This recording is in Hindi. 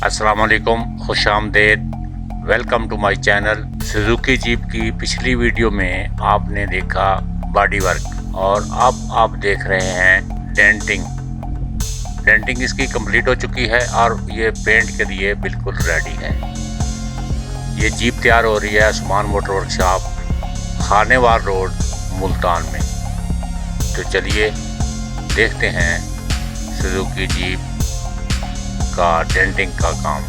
अस्सलाम वालेकुम, खुश आमदेद। Welcome to my channel. Suzuki jeep की पिछली वीडियो में आपने देखा बॉडी वर्क और अब आप देख रहे हैं डेंटिंग। डेंटिंग इसकी कंप्लीट हो चुकी है और ये पेंट के लिए बिल्कुल रेडी है। ये जीप तैयार हो रही है Usman motor workshop, Khanewal road, Multan में। तो चलिए देखते हैं सुजुकी जीप का डेंटिंग का काम।